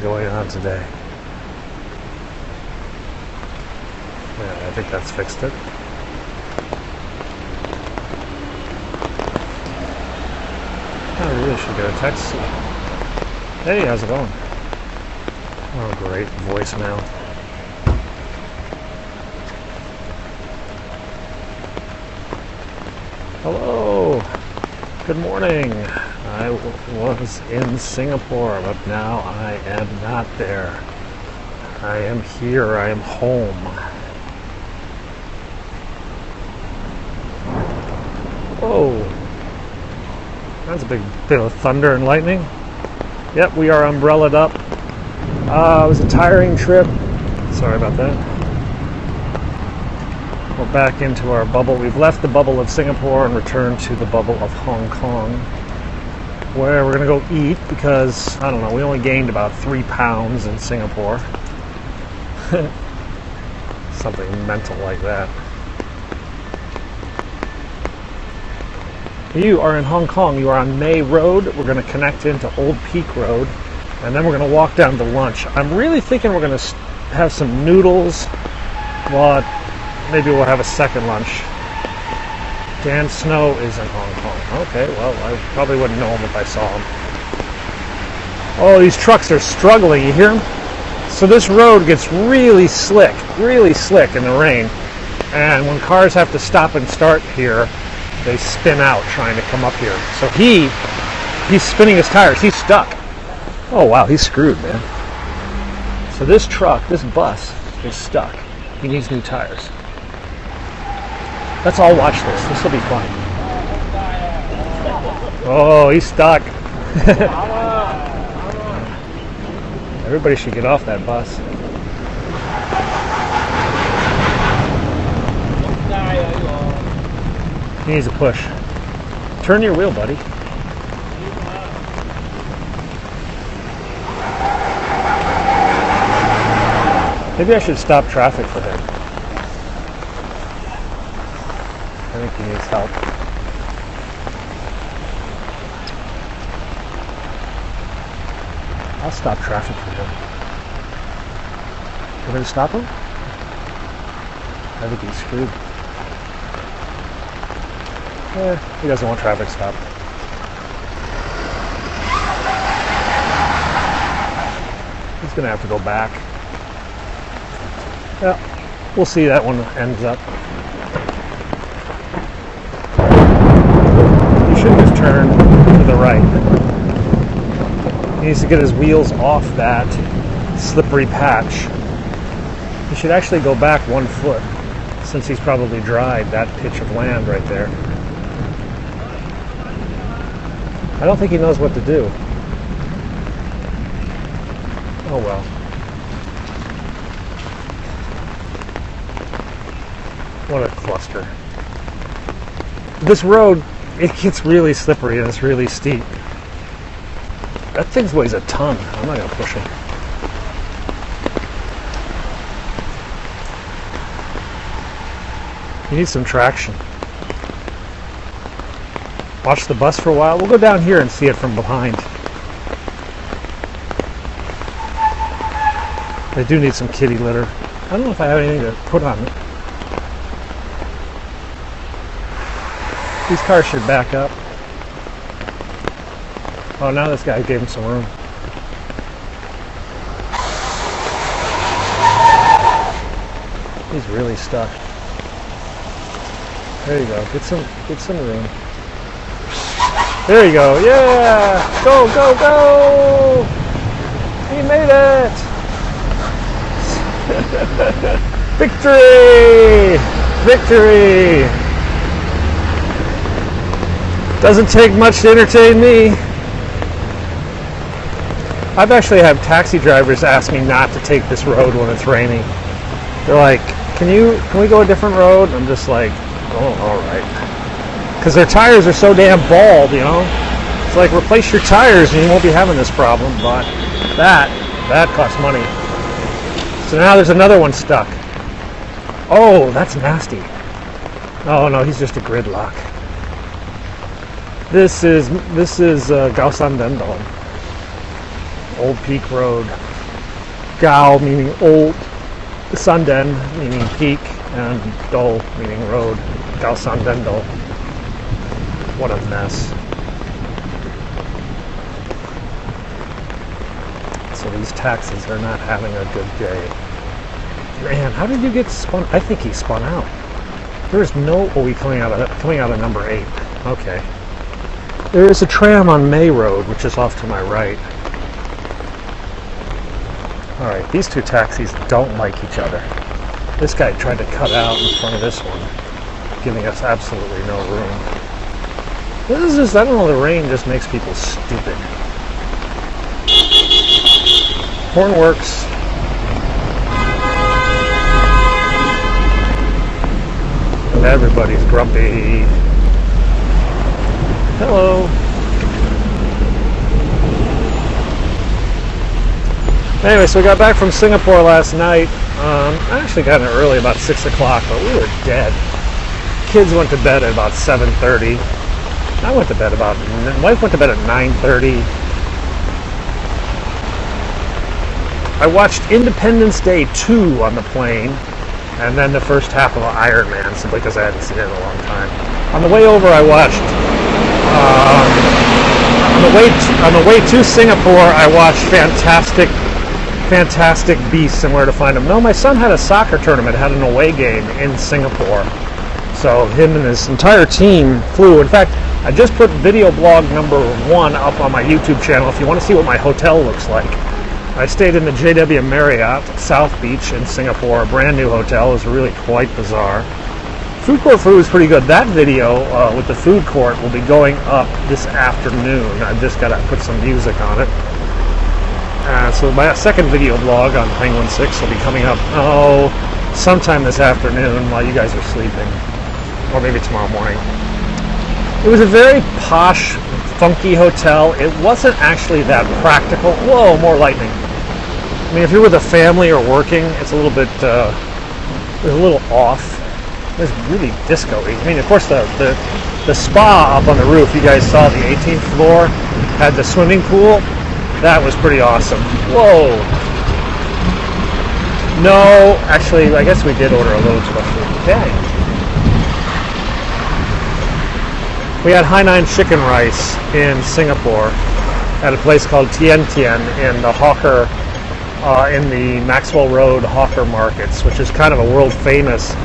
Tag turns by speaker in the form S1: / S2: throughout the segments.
S1: going on today. Yeah, I think that's fixed it. I really should get a text. Hey, how's it going? Oh, great voicemail. Hello. Good morning. I was in Singapore, but now I am not there. I am here. I am home. Whoa. That's a big bit of thunder and lightning. Yep, we are umbrellaed up. It was a tiring trip. Sorry about that. We're back into our bubble. We've left the bubble of Singapore and returned to the bubble of Hong Kong, where we're going to go eat because, I don't know, we only gained about 3 pounds in Singapore. Something mental like that. You are in Hong Kong. You are on May Road. We're going to connect into Old Peak Road, and then we're going to walk down to lunch. I'm really thinking we're going to have some noodles. Well, maybe we'll have a second lunch. Dan Snow is in Hong Kong. Okay, well, I probably wouldn't know him if I saw him. Oh, these trucks are struggling. You hear them? So this road gets really slick in the rain. And when cars have to stop and start here, they spin out trying to come up here. So he's spinning his tires. He's stuck. Oh, wow, he's screwed, man. So this truck, this bus, is stuck. He needs new tires. Let's all watch this. This will be fun. Oh, he's stuck. Everybody should get off that bus. He needs a push. Turn your wheel, buddy. Maybe I should stop traffic for him. I think he needs help. I'll stop traffic for him. You want me to stop him? I think he's screwed. He doesn't want traffic stop. He's going to have to go back. Yeah, we'll see that one ends up. He should just turn to the right. He needs to get his wheels off that slippery patch. He should actually go back 1 foot, since he's probably dried that pitch of land right there. I don't think he knows what to do. Oh well. What a cluster. This road, it gets really slippery and it's really steep. That thing weighs a ton. I'm not going to push it. You need some traction. Watch the bus for a while. We'll go down here and see it from behind. I do need some kitty litter. I don't know if I have anything to put on it. These cars should back up. Oh, now this guy gave him some room. He's really stuck. There you go. Get some room. There you go. Yeah! Go, go, go! He made it! Victory! Victory! Doesn't take much to entertain me. I've actually had taxi drivers ask me not to take this road when it's raining. They're like, can we go a different road? And I'm just like, oh, all right. Because their tires are so damn bald, you know. It's like, replace your tires and you won't be having this problem. But that costs money. So now there's another one stuck. Oh, that's nasty. Oh no, he's just a gridlock. This is Gaosan Dendong, Old Peak Road. Gao meaning old, Sanden meaning peak, and Dol meaning road. Gao Sanden Dol. What a mess. So these taxis are not having a good day. Man, how did you get spun? I think he spun out. There's no. Oh, we coming out of number 8. Okay. There is a tram on May Road, which is off to my right. All right, these two taxis don't like each other. This guy tried to cut out in front of this one, giving us absolutely no room. This is just, I don't know, the rain just makes people stupid. Horn works. And everybody's grumpy. Hello. Anyway, so we got back from Singapore last night. I actually got in early, about 6 o'clock, but we were dead. Kids went to bed at about 7:30. I went to bed wife went to bed at 9:30. I watched Independence Day 2 on the plane, and then the first half of Iron Man, simply because I hadn't seen it in a long time. On the way over, I watched, on the way to Singapore, I watched Fantastic Beasts and Where to Find Them. No, my son had a soccer tournament, had an away game in Singapore. So him and his entire team flew. In fact, I just put video blog number 1 up on my YouTube channel if you want to see what my hotel looks like. I stayed in the JW Marriott South Beach in Singapore, a brand new hotel. It was really quite bizarre. Food court food was pretty good. That video with the food court will be going up this afternoon. I've just got to put some music on it. So my second video blog on Penguin 6 will be coming up, sometime this afternoon while you guys are sleeping. Or maybe tomorrow morning. It was a very posh, funky hotel. It wasn't actually that practical. Whoa, more lightning. I mean, if you're with a family or working, it's a little bit, it's a little off. It's really disco-y. I mean, of course, the spa up on the roof, you guys saw the 18th floor, had the swimming pool. That was pretty awesome. Whoa. No, actually, I guess we did order a little too much food. Okay. We had Hainan chicken rice in Singapore at a place called Tien Tien in the Hawker, in the Maxwell Road Hawker Markets, which is kind of a world famous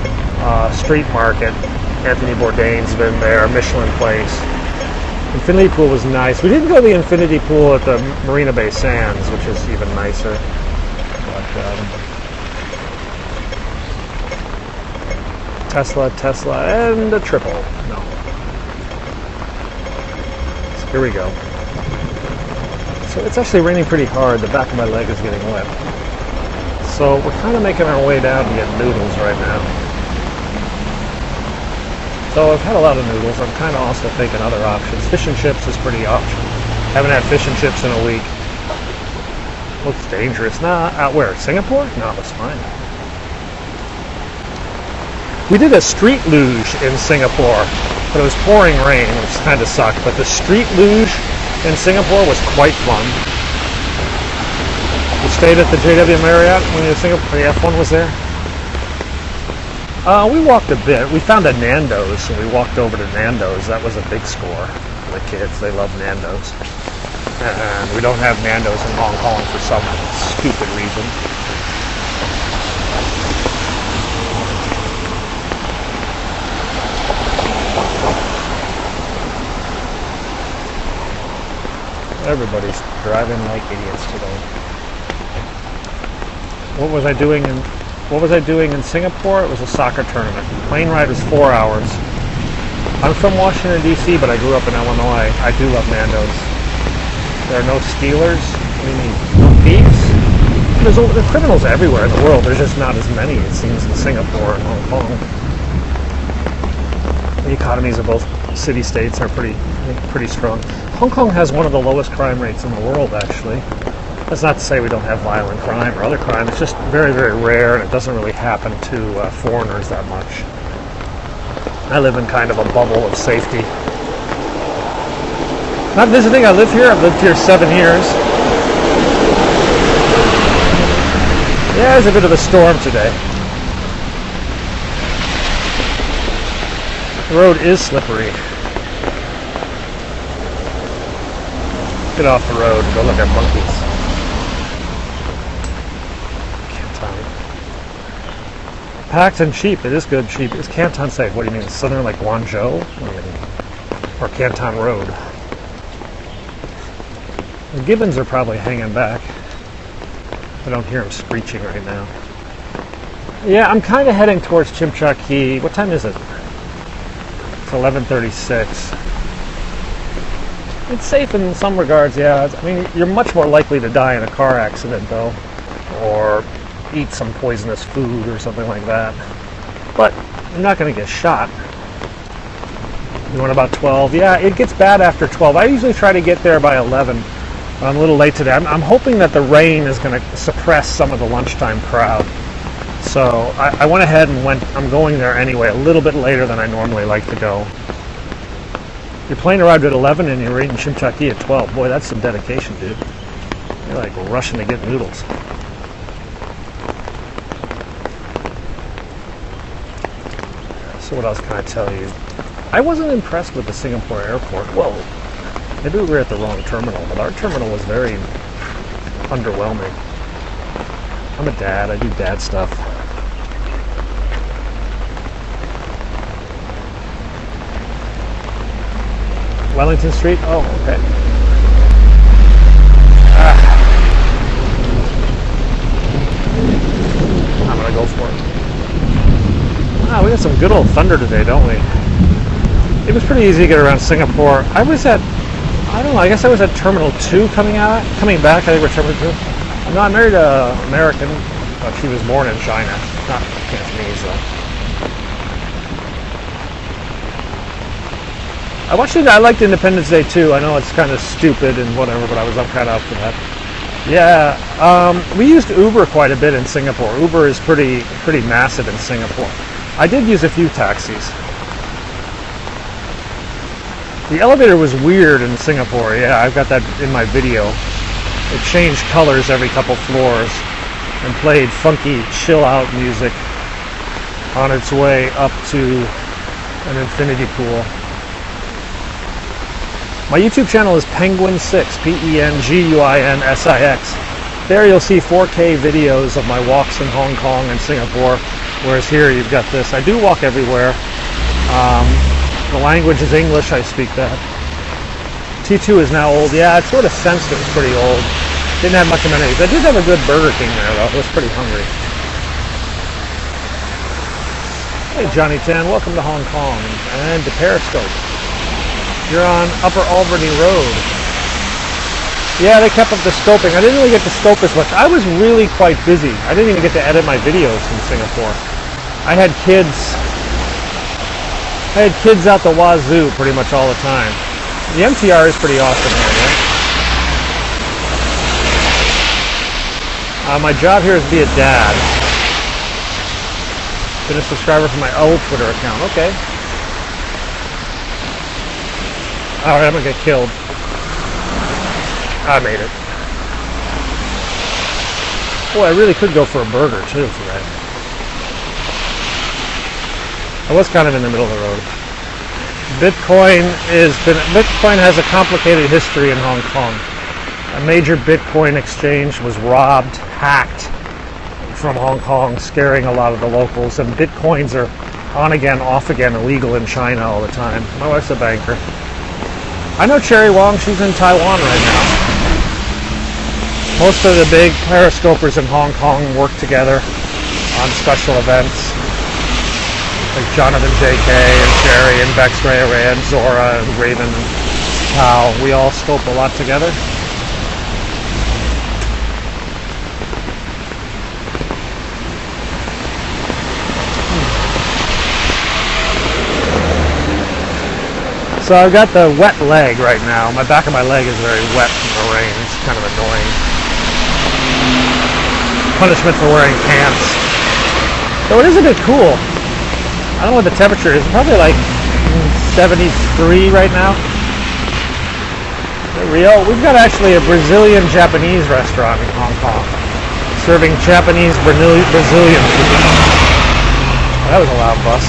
S1: street market. Anthony Bourdain's been there, Michelin place. Infinity pool was nice. We didn't go to the infinity pool at the Marina Bay Sands, which is even nicer. But, Tesla, and a triple. No. So here we go. So it's actually raining pretty hard. The back of my leg is getting wet. So we're kind of making our way down to get Noodles right now. So I've had a lot of noodles. I'm kind of also thinking other options. Fish and chips is pretty optional. Haven't had fish and chips in a week. Looks dangerous. Nah, out where? Singapore? No, it's fine. We did a street luge in Singapore, but it was pouring rain, which kind of sucked. But the street luge in Singapore was quite fun. We stayed at the JW Marriott when the F1 was there. We walked a bit. We found a Nando's, so we walked over to Nando's. That was a big score for the kids. They love Nando's. And we don't have Nando's in Hong Kong for some stupid reason. Everybody's driving like idiots today. What was I doing in Singapore? It was a soccer tournament. Plane ride was 4 hours. I'm from Washington, D.C., but I grew up in Illinois. I do love Nando's. There are no stealers. What do you mean? No thieves? There are criminals everywhere in the world. There's just not as many, it seems, in Singapore and Hong Kong. The economies of both city-states are pretty strong. Hong Kong has one of the lowest crime rates in the world, actually. That's not to say we don't have violent crime or other crime. It's just very, very rare, and it doesn't really happen to foreigners that much. I live in kind of a bubble of safety. Not visiting, I live here. I've lived here 7 years. Yeah, there's a bit of a storm today. The road is slippery. Get off the road and go look at monkeys. Canton. Packed and cheap. It is good, cheap. Is Canton safe? What do you mean? Southern like Guangzhou? Or Canton Road? The gibbons are probably hanging back. I don't hear them screeching right now. Yeah, I'm kind of heading towards Chimchaki. What time is it? It's 11:36. It's safe in some regards, yeah. I mean, you're much more likely to die in a car accident, though, or eat some poisonous food or something like that. But you're not going to get shot. You want about 12? Yeah, it gets bad after 12. I usually try to get there by 11. But I'm a little late today. I'm hoping that the rain is going to suppress some of the lunchtime crowd. So I went ahead and I'm going there anyway, a little bit later than I normally like to go. Your plane arrived at 11 and you're eating Chimchaki at 12. Boy, that's some dedication, dude. You're like rushing to get noodles. So what else can I tell you? I wasn't impressed with the Singapore airport. Well, maybe we were at the wrong terminal, but our terminal was very underwhelming. I'm a dad. I do dad stuff. Wellington Street? Oh, okay. I'm going to go for it. We got some good old thunder today, don't we? It was pretty easy to get around Singapore. I guess I was at Terminal 2 coming back. I think we're Terminal 2. No, I married an American, but she was born in China. Not Cantonese, though. I liked Independence Day, too. I know it's kind of stupid and whatever, but I was kind of up for that. Yeah, we used Uber quite a bit in Singapore. Uber is pretty massive in Singapore. I did use a few taxis. The elevator was weird in Singapore. Yeah, I've got that in my video. It changed colors every couple floors and played funky chill-out music on its way up to an infinity pool. My YouTube channel is Penguin6, Penguinsix. There you'll see 4K videos of my walks in Hong Kong and Singapore, whereas here you've got this. I do walk everywhere. The language is English, I speak that. T2 is now old. Yeah, it sort of sensed it was pretty old. Didn't have much amenities. I did have a good Burger King there, though. I was pretty hungry. Hey, Johnny Tan, welcome to Hong Kong and to Periscope. You're on Upper Albany Road. Yeah, they kept up the scoping. I didn't really get to scope as much. I was really quite busy. I didn't even get to edit my videos from Singapore. I had kids out the wazoo pretty much all the time. The MTR is pretty awesome area. My job here is to be a dad. Been a subscriber for my old Twitter account. Okay. Alright, I'm gonna get killed. I made it. Boy, I really could go for a burger too for that. I was kind of in the middle of the road. Bitcoin has a complicated history in Hong Kong. A major Bitcoin exchange was robbed, hacked from Hong Kong, scaring a lot of the locals. And Bitcoins are on again, off again, illegal in China all the time. My wife's a banker. I know Cherry Wong, she's in Taiwan right now. Most of the big periscopers in Hong Kong work together on special events. Like Jonathan J.K. and Cherry and Bex Ray and Zora and Raven and Tao. We all scope a lot together. So I've got the wet leg right now. My back of my leg is very wet from the rain. It's kind of annoying. Punishment for wearing pants. So it is a bit cool. I don't know what the temperature is. Probably like 73 right now. Real. We've got actually a Brazilian-Japanese restaurant in Hong Kong. serving Japanese Brazilian food. That was a loud bus.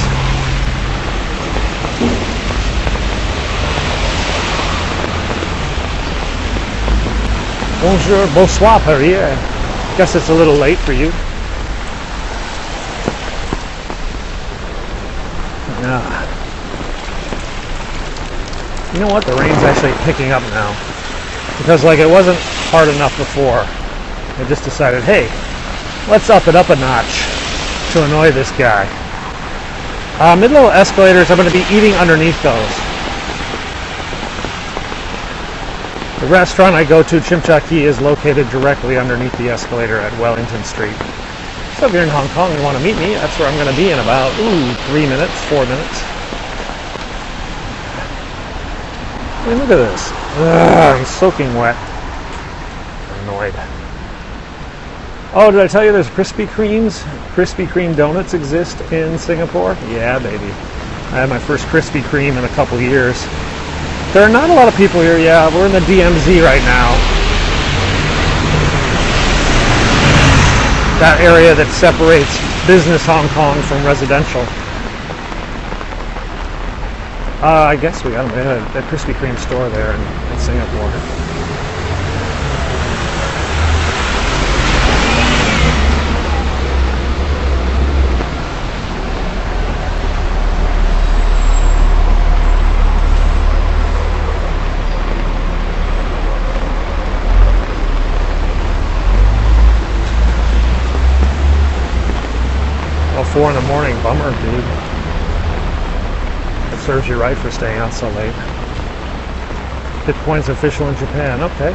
S1: Bonjour, bonsoir, Paris. Guess it's a little late for you. You know what? The rain's actually picking up now. Because like it wasn't hard enough before. I just decided, hey, let's up it up a notch to annoy this guy. Mid-level escalators, I'm going to be eating underneath those. The restaurant I go to, Chimchaki, is located directly underneath the escalator at Wellington Street. So if you're in Hong Kong and want to meet me, that's where I'm going to be in about 3 minutes, 4 minutes. I mean, look at this. I'm soaking wet. I'm annoyed. Oh, did I tell you there's Krispy Kremes? Krispy Kreme donuts exist in Singapore? Yeah, baby. I had my first Krispy Kreme in a couple years. There are not a lot of people here. Yeah, we're in the DMZ right now. That area that separates business Hong Kong from residential. I guess we got a Krispy Kreme store there in Singapore. Well, 4 in the morning, bummer, dude. It serves you right for staying out so late. Bitcoin's official in Japan, okay.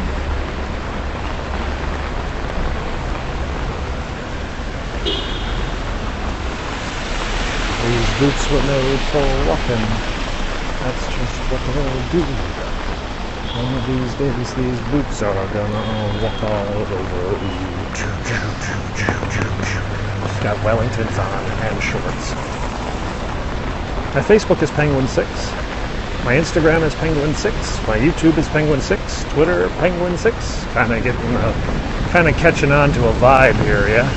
S1: These boots were made for walking. That's just what they'll do. One of these days, these boots are gonna walk all over you. Got Wellingtons on and shorts. My Facebook is Penguin6. My Instagram is Penguin6. My YouTube is Penguin6. Twitter, Penguin6. Kind of catching on to a vibe here, yeah?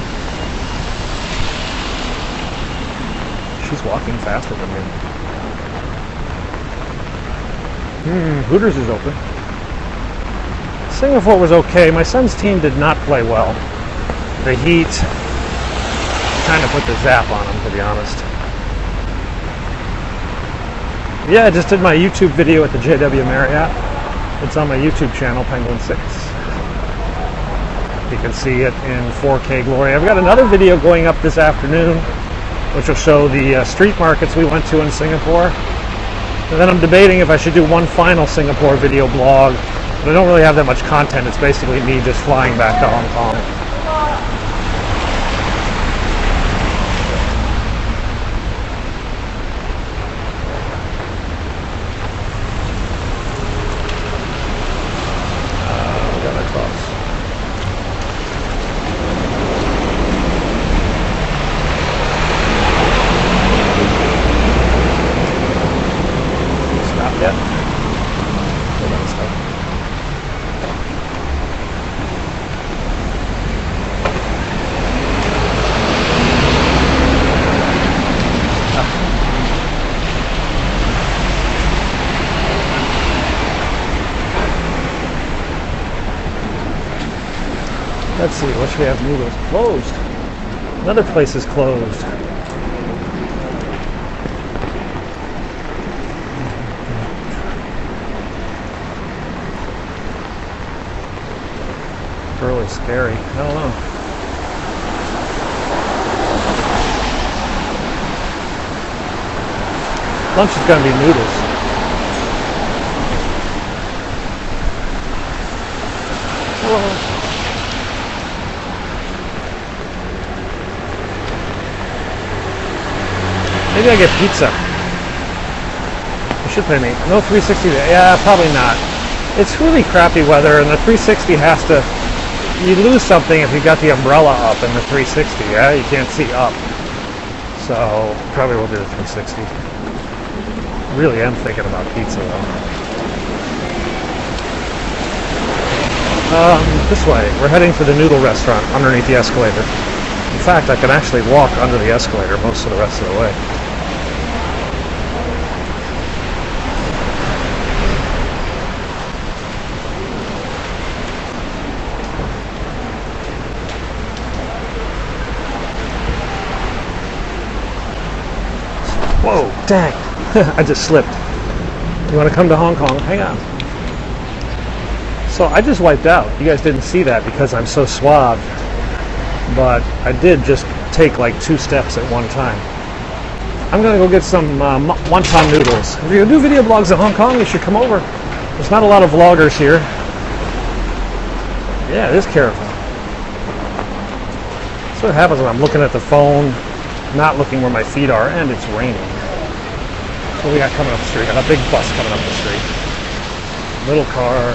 S1: She's walking faster than me. Hooters is open. Singapore was okay. My son's team did not play well. The heat kind of put the zap on him, to be honest. Yeah, I just did my YouTube video at the JW Marriott. It's on my YouTube channel, Penguin6. You can see it in 4K glory. I've got another video going up this afternoon, which will show the street markets we went to in Singapore. And then I'm debating if I should do one final Singapore video blog. But I don't really have that much content. It's basically me just flying back to Hong Kong. Let's see, what should we have? Noodles closed. Another place is closed. Really scary. I don't know. Lunch is going to be noodles. Whoa. Maybe I get pizza. I should pay me. No 360. Yeah, probably not. It's really crappy weather, and the 360 has to. You lose something if you got the umbrella up in the 360. Yeah, you can't see up. So probably will do the 360. Really am thinking about pizza though. This way. We're heading for the noodle restaurant underneath the escalator. In fact, I can actually walk under the escalator most of the rest of the way. Whoa, dang. I just slipped. You want to come to Hong Kong? Hang on. So I just wiped out. You guys didn't see that because I'm so suave. But I did just take like 2 steps at one time. I'm going to go get some wonton noodles. If you do video blogs in Hong Kong, you should come over. There's not a lot of vloggers here. Yeah, it is careful. That's what happens when I'm looking at the phone, not looking where my feet are, and it's raining. What we got coming up the street? Got a big bus coming up the street. Little car.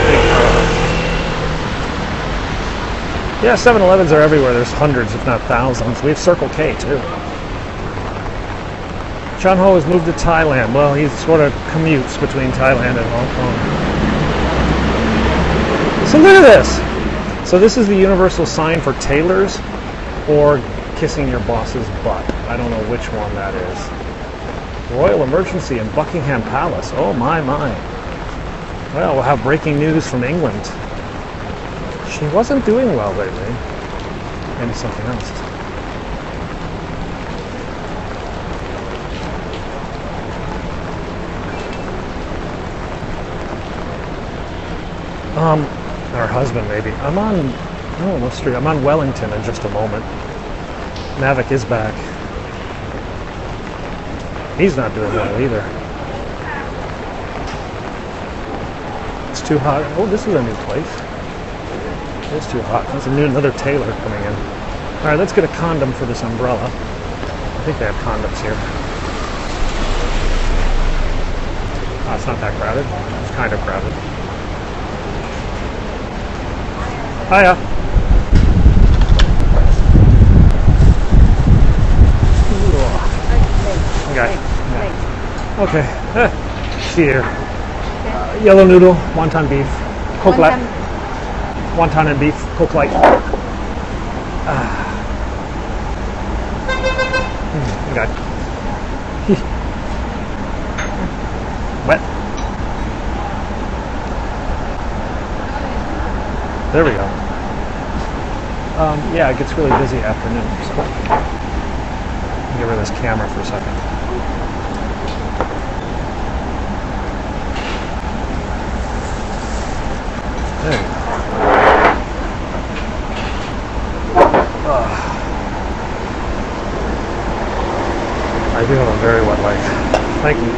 S1: Big car. Yeah, 7-Elevens are everywhere. There's hundreds, if not thousands. We have Circle K too. Chan Ho has moved to Thailand. Well, he sort of commutes between Thailand and Hong Kong. So look at this. So this is the universal sign for tailors or kissing your boss's butt. I don't know which one that is. Royal emergency in Buckingham Palace. Oh my. Well, we'll have breaking news from England. She wasn't doing well lately. Maybe something else. Her husband maybe. I'm on, what street? I'm on Wellington in just a moment. Mavic is back. He's not doing well either. It's too hot. Oh, this is a new place. It's too hot. There's another tailor coming in. All right, let's get a condom for this umbrella. I think they have condoms here. Oh, it's not that crowded. It's kind of crowded. Hiya. Okay. Yeah. Okay. See here. Yellow noodle, wonton beef, Coke Light. Wonton and beef, Coke Light. Okay. Wet. There we go. Yeah, it gets really busy afternoon. So get rid of this camera for a second. There you go. I do have a very wet leg. Thank you.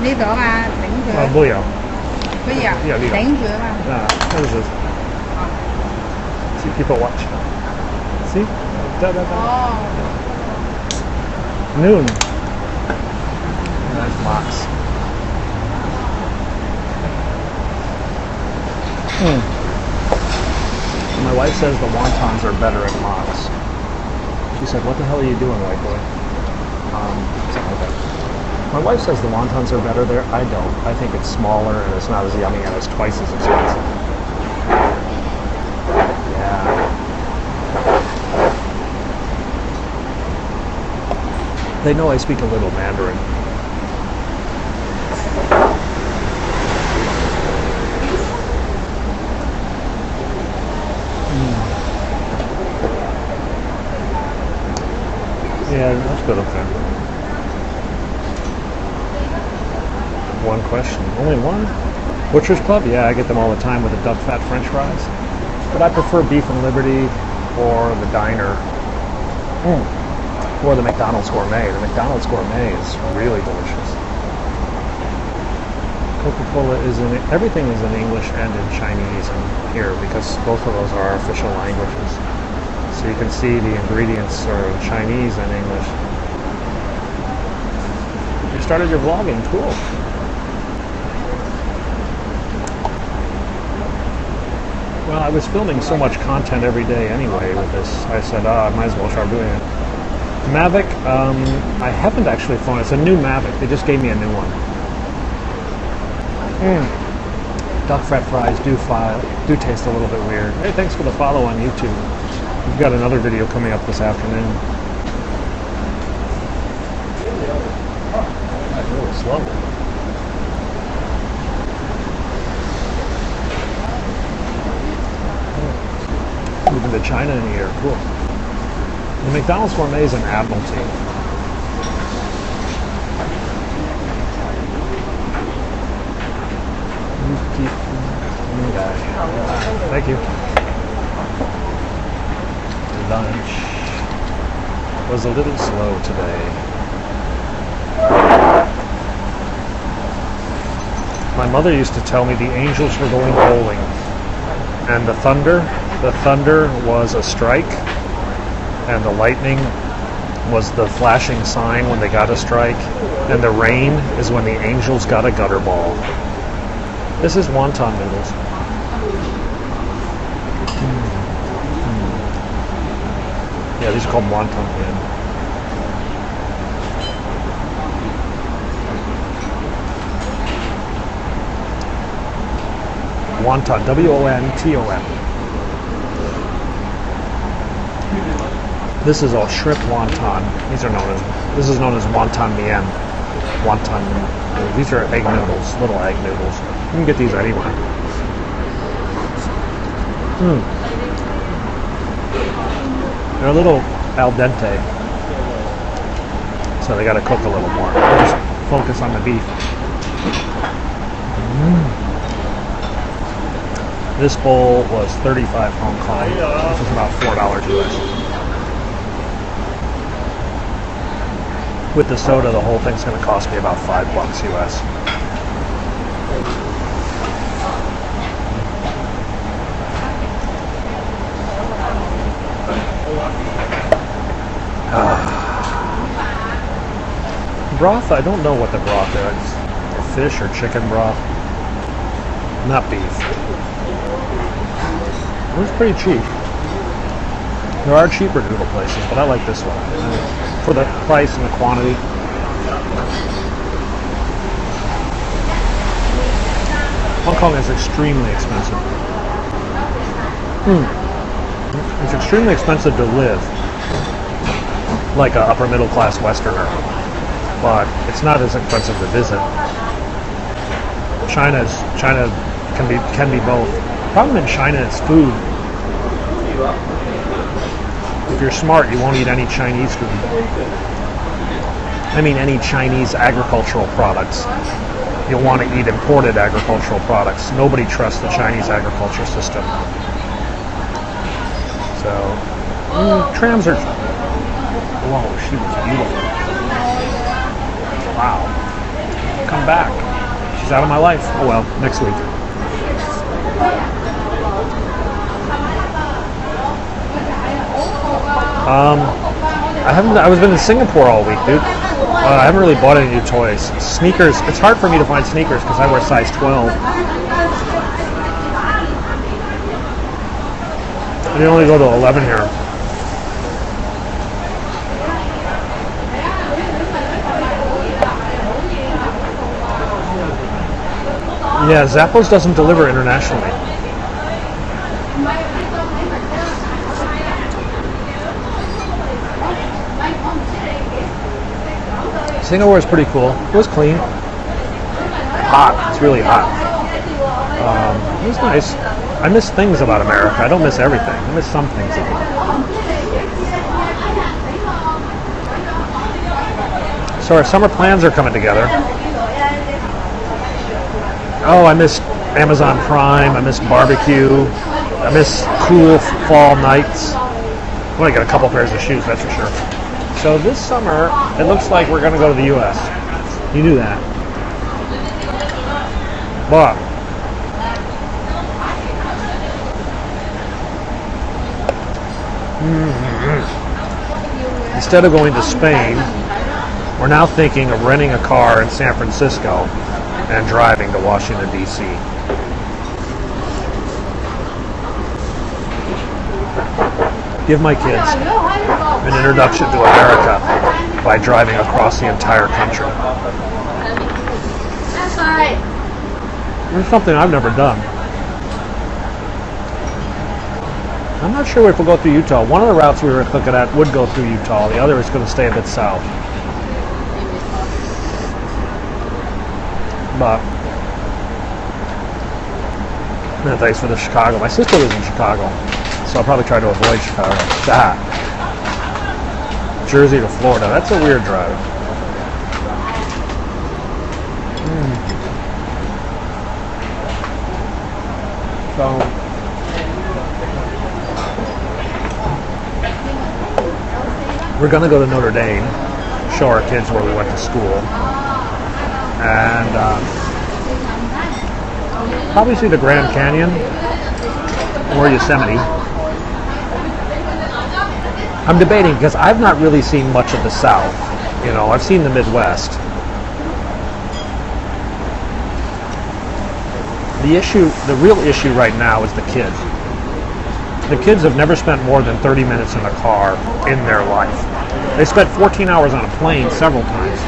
S2: Đi được à, tỉnh chưa?
S1: Bây giờ.
S2: Bây giờ?
S1: Yeah, đi được.
S2: Tỉnh chưa mà?
S1: What is this? See, people watch. See? Da, da, da.
S2: Oh.
S1: Noon. Nice lots. My wife says the wontons are better at Mott's. She said, "What the hell are you doing, white boy?" Something like that. My wife says the wontons are better there. I don't. I think it's smaller and it's not as yummy and it's twice as expensive. Yeah. They know I speak a little Mandarin. Yeah, that's good, okay. One question. Only one? Butcher's Club? Yeah, I get them all the time with the duck fat french fries. But I prefer Beef and Liberty or the Diner. Or the McDonald's Gourmet. The McDonald's Gourmet is really delicious. Coca-Cola is in, everything is in English and in Chinese in here because both of those are our official languages. So you can see the ingredients are in Chinese and English. You started your vlogging, cool. Well, I was filming so much content every day anyway with this. I said, I might as well start doing it. Mavic, I haven't actually flown. It's a new Mavic. They just gave me a new one. duck fat fries do taste a little bit weird. Hey, thanks for the follow on YouTube. We've got another video coming up this afternoon. That's really slow. Moving to China in a year, cool. The McDonald's Gourmet is an Admiralty. Thank you. Lunch was a little slow today. My mother used to tell me the angels were going bowling, and the thunder was a strike, and the lightning was the flashing sign when they got a strike, and the rain is when the angels got a gutter ball. This is wonton noodles. Yeah, these are called wonton, man. Wonton, W-O-N-T-O-N. This is all shrimp wonton. This is known as wonton mien. Wonton. These are egg noodles, little egg noodles. You can get these anywhere. They're a little al dente, so they got to cook a little more. We'll just focus on the beef. This bowl was 35 Hong Kong, which is about $4 US. With the soda, the whole thing's going to cost me about $5 US. Broth, I don't know what the broth is. Fish or chicken broth. Not beef. It was pretty cheap. There are cheaper noodle places, but I like this one. For the price and the quantity. Hong Kong is extremely expensive. It's extremely expensive to live, like an upper middle class Westerner, but it's not as expensive to visit. China can be both. The problem in China is food. If you're smart, you won't eat any Chinese food. I mean any Chinese agricultural products. You'll want to eat imported agricultural products. Nobody trusts the Chinese agriculture system. So, trams are... Whoa, she was beautiful. Wow. Come back. She's out of my life. Oh well, next week. I was been in Singapore all week, dude. I haven't really bought any new toys. Sneakers, it's hard for me to find sneakers because I wear size 12. They only go to 11 here. Yeah, Zappos doesn't deliver internationally. Singapore is pretty cool. It was clean. Hot. It's really hot. It was nice. I miss things about America. I don't miss everything. I miss some things about it. So our summer plans are coming together. Oh, I miss Amazon Prime. I miss barbecue. I miss cool fall nights. I want to get a couple pairs of shoes, that's for sure. So this summer, it looks like we're going to go to the U.S. You knew that. But instead of going to Spain, we're now thinking of renting a car in San Francisco and driving to Washington, D.C. Give my kids an introduction to America by driving across the entire country. It's something I've never done. I'm not sure if we'll go through Utah. One of the routes we were looking at would go through Utah. The other is going to stay a bit south. But yeah, thanks for the Chicago. My sister lives in Chicago, so I'll probably try to avoid Chicago. That Jersey to Florida. That's a weird drive. So we're going to go to Notre Dame, show our kids where we went to school, and probably see the Grand Canyon or Yosemite. I'm debating because I've not really seen much of the South. You know, I've seen the Midwest. The real issue right now is the kids. The kids have never spent more than 30 minutes in a car in their life. They spent 14 hours on a plane several times.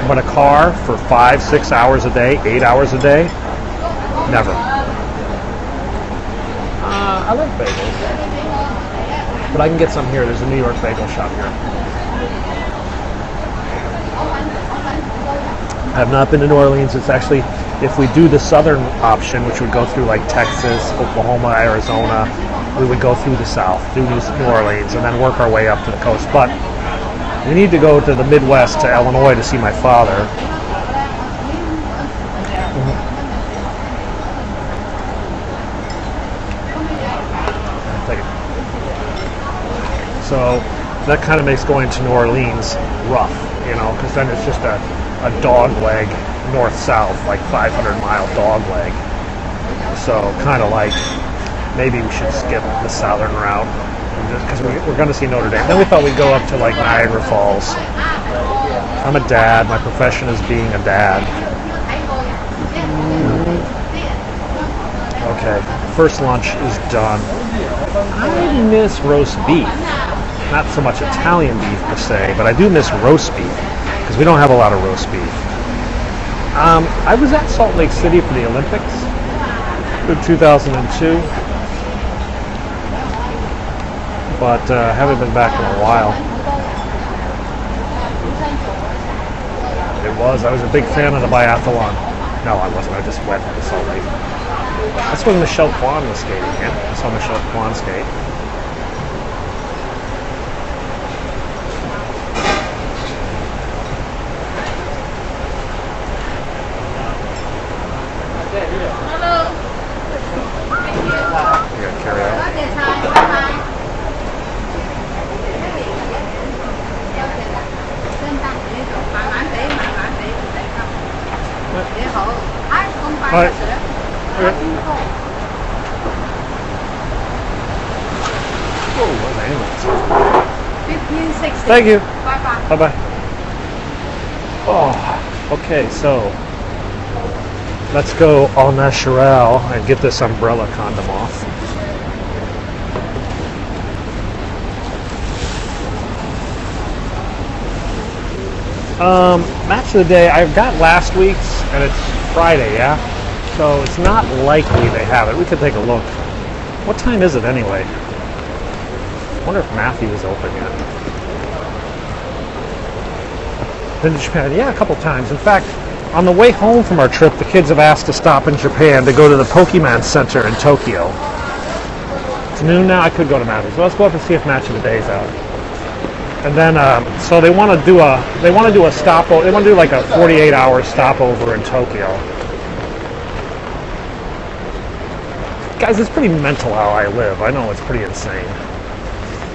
S1: But a car for 5-6 hours a day, 8 hours a day, never. I like bagels. But I can get some here. There's a New York bagel shop here. I have not been to New Orleans. It's actually, if we do the southern option, which would go through like Texas, Oklahoma, Arizona, we would go through the south, through New Orleans, and then work our way up to the coast. But we need to go to the Midwest, to Illinois, to see my father. So that kind of makes going to New Orleans rough, you know, because then it's just a dog leg north-south, like 500-mile dog leg. So kind of like maybe we should skip the southern route because we're going to see Notre Dame. Then we thought we'd go up to like Niagara Falls. I'm a dad. My profession is being a dad. Okay, first lunch is done. I miss roast beef. Not so much Italian beef per se, but I do miss roast beef because we don't have a lot of roast beef. I was at Salt Lake City for the Olympics in 2002, but haven't been back in a while. I was a big fan of the biathlon. No, I wasn't. I just went to Salt Lake. That's when Michelle Kwan was skating, man. I saw Michelle Kwan skate. Right. Okay. Oh, what animals?
S2: 1560.
S1: Thank you.
S2: Bye-bye.
S1: Bye-bye. Oh, okay, so let's go au naturel and get this umbrella condom off. Match of the day, I've got last week's, and it's Friday, yeah? So it's not likely they have it. We could take a look. What time is it anyway? I wonder if Matthew is open yet. Been to Japan? Yeah, a couple times. In fact, on the way home from our trip, the kids have asked to stop in Japan to go to the Pokemon Center in Tokyo. It's noon now. I could go to Matthew's. So let's go up and see if Match of the Day's out. And then, so they want to do a stopover. They want to do like a 48-hour stopover in Tokyo. Guys, it's pretty mental how I live. I know it's pretty insane.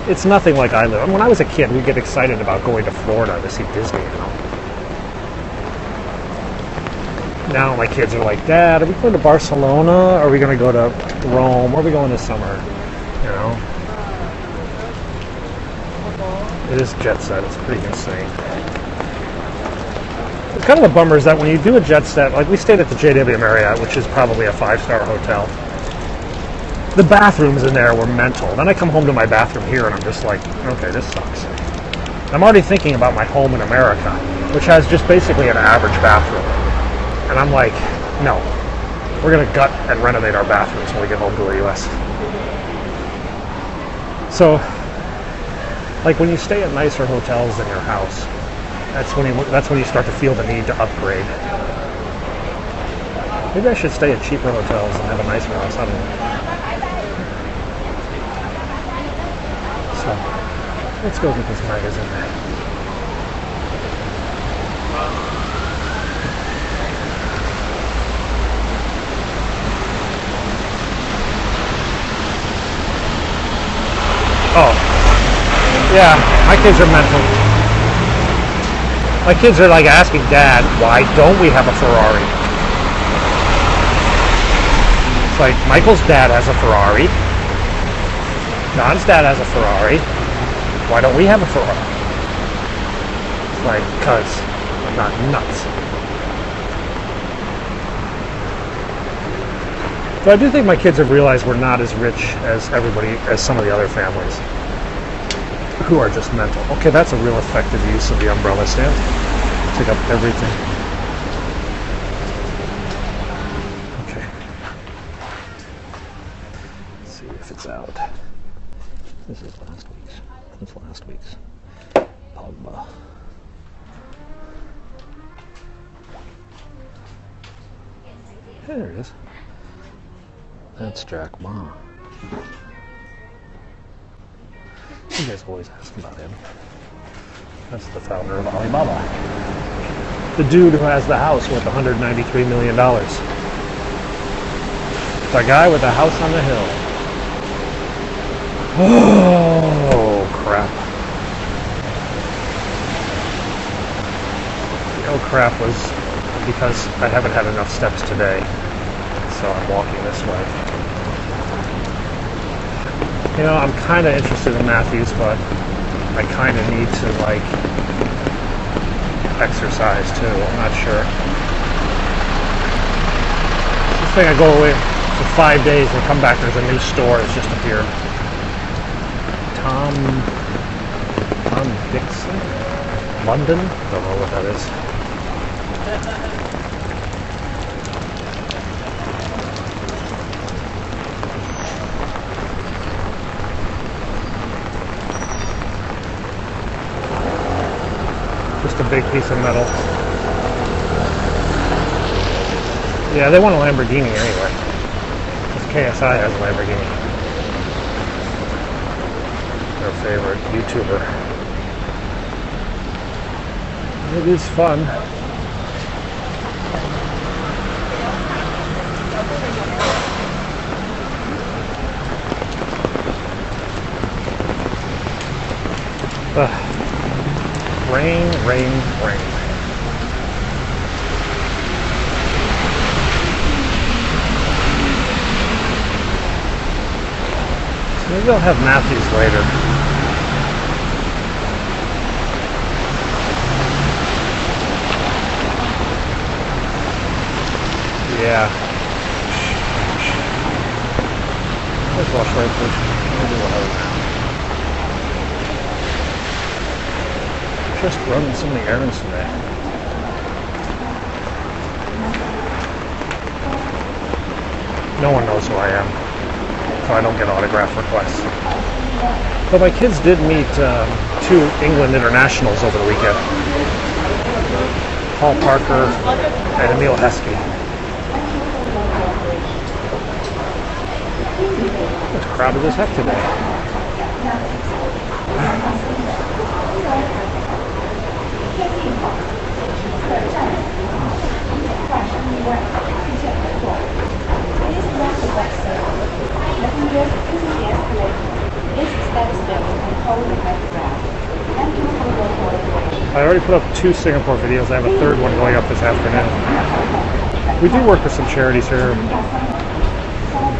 S1: It's nothing like I live. I mean, when I was a kid, we'd get excited about going to Florida to see Disney, you know. Now my kids are like, Dad, are we going to Barcelona? Are we going to go to Rome? Where are we going this summer? You know. It is jet set. It's pretty insane. It's kind of a bummer is that when you do a jet set, like we stayed at the JW Marriott, which is probably a 5-star hotel, the bathrooms in there were mental. Then I come home to my bathroom here and I'm just like, okay, this sucks. I'm already thinking about my home in America, which has just basically an average bathroom. And I'm like, no, We're going to gut and renovate our bathrooms when we get home to the U.S. So, like when you stay at nicer hotels than your house, that's when you start to feel the need to upgrade. Maybe I should stay at cheaper hotels and have a nicer house. I don't know. So, let's go get this magazine. Oh, yeah, my kids are mental. My kids are like asking Dad, why don't we have a Ferrari? It's like, Michael's dad has a Ferrari. Don's dad has a Ferrari. Why don't we have a Ferrari? It's like, because I'm not nuts. So I do think my kids have realized we're not as rich as some of the other families who are just mental. Okay, that's a real effective use of the umbrella stand. Take up everything. Okay. Let's see if it's out. This is last week's. That's last week's. Pogba. There it is. That's Jack Ma. You guys always ask about him. That's the founder of Alibaba. The dude who has the house worth $193 million. The guy with the house on the hill. Oh, crap. The oh, crap was because I haven't had enough steps today. So I'm walking this way. You know, I'm kind of interested in Matthews, but I kind of need to, like, exercise, too. I'm not sure. This thing, I go away for 5 days and come back, there's a new store that's just appeared. Tom Dixon? London? Don't know what that is. Just a big piece of metal. Yeah, they want a Lamborghini anyway. Because KSI has a Lamborghini. Their favorite YouTuber. It is fun. Rain, rain, rain. So maybe I'll have Matthews later. Yeah. Let's wash right through. Maybe we'll have it. Just running so many errands today. No one knows who I am, so I don't get autograph requests. But my kids did meet 2 England internationals over the weekend. Paul Parker and Emil Heskey. It's crowded as heck today. I already put up 2 Singapore videos. I have a 3rd one going up this afternoon. We do work with some charities here.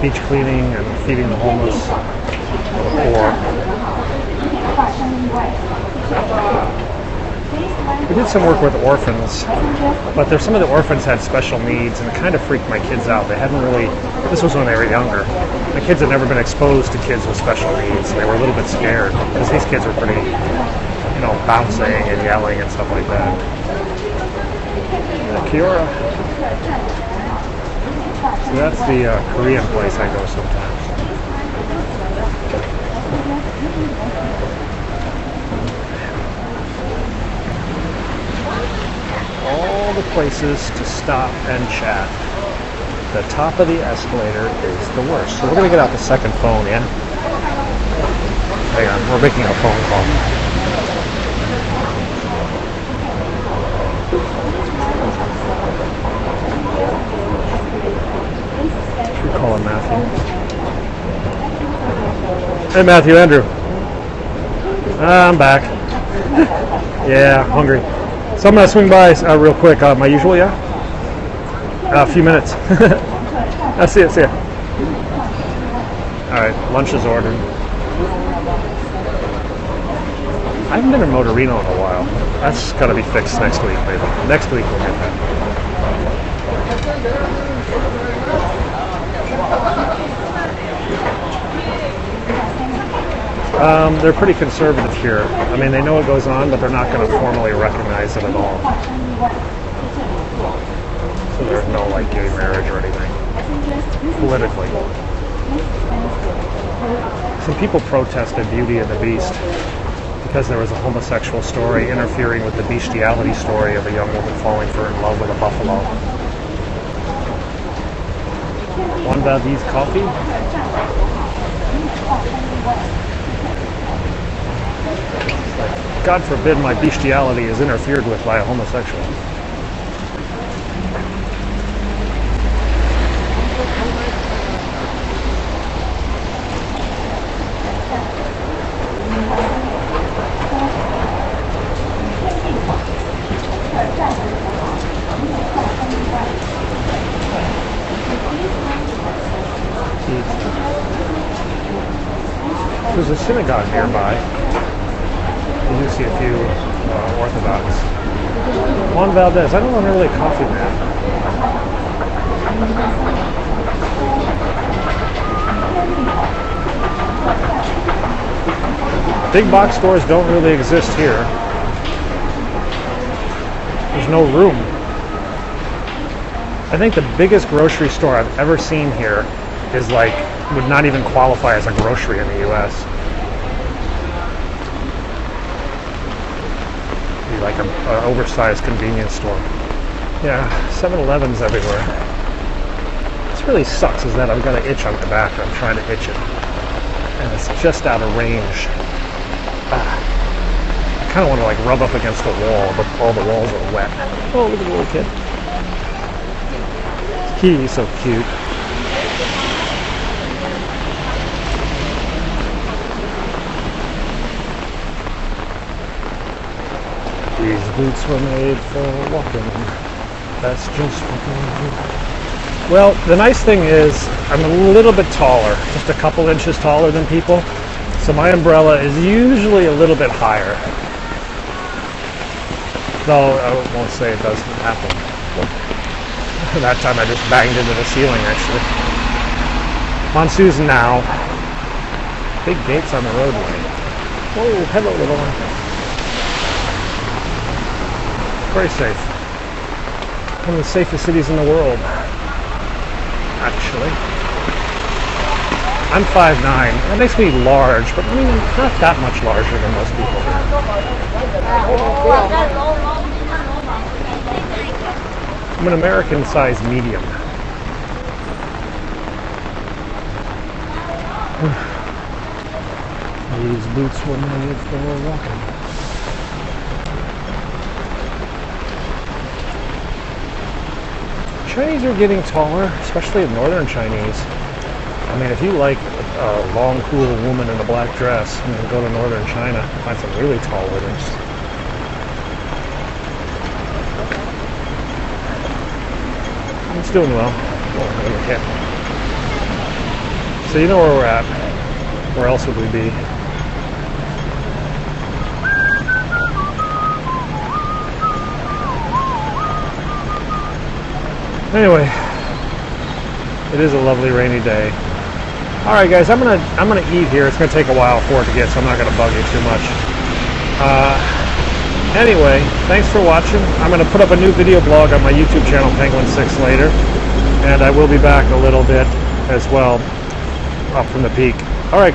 S1: Beach cleaning and feeding the homeless or the poor. We did some work with orphans, but some of the orphans had special needs, and it kind of freaked my kids out. They hadn't really, this was when they were younger. My kids had never been exposed to kids with special needs, and they were a little bit scared, because these kids were pretty, bouncing and yelling and stuff like that. Kiora. So that's the Korean place I go sometimes. All the places to stop and chat. The top of the escalator is the worst. So we're going to get out the second phone, yeah? Hang on, we're making a phone call. Should we call him Matthew? Hey Matthew, Andrew. I'm back. Yeah, hungry. So I'm going to swing by real quick. My usual, yeah? A few minutes. I'll see ya. Alright, lunch is ordered. I haven't been in Motorino in a while. That's got to be fixed next week, maybe. Next week we'll get that. They're pretty conservative here. I mean, they know what goes on, but they're not going to formally recognize it at all. So there's no, like, gay marriage or anything. Politically. Some people protested Beauty and the Beast because there was a homosexual story interfering with the bestiality story of a young woman falling in love with a buffalo. Juan Valdez coffee? God forbid my bestiality is interfered with by a homosexual. There's a synagogue nearby. You do see a few Orthodox. Juan Valdez, I don't want really a coffee man. Big box stores don't really exist here. There's no room. I think the biggest grocery store I've ever seen here is like, would not even qualify as a grocery in the U.S. Be like an oversized convenience store. Yeah, 7-Elevens everywhere. This really sucks is that I've got an itch on my back and I'm trying to itch it. And it's just out of range. I kind of want to like rub up against the wall, but all the walls are wet. Oh, look at the little kid. He's so cute. These boots were made for walking. That's just walking. Well, the nice thing is I'm a little bit taller, just a couple inches taller than people. So my umbrella is usually a little bit higher. Though I won't say it doesn't happen. That time I just banged into the ceiling actually. Monsoon's now. Big gates on the roadway. Whoa, hello little one. Very safe. One of the safest cities in the world, actually. I'm 5'9". That makes me large, but I mean, not that much larger than most people. I'm an American-sized medium. These boots were made for walking. Chinese are getting taller, especially in northern Chinese. I mean, if you like a long, cool woman in a black dress, and then go to northern China, find some really tall women. It's doing well. Okay. So you know where we're at. Where else would we be? Anyway, it is a lovely rainy day. All right, guys, I'm gonna eat here. It's gonna take a while for it to get, so I'm not gonna bug you too much. Anyway, thanks for watching. I'm gonna put up a new video blog on my YouTube channel, Penguin6 later, and I will be back a little bit as well up from the peak. All right, guys.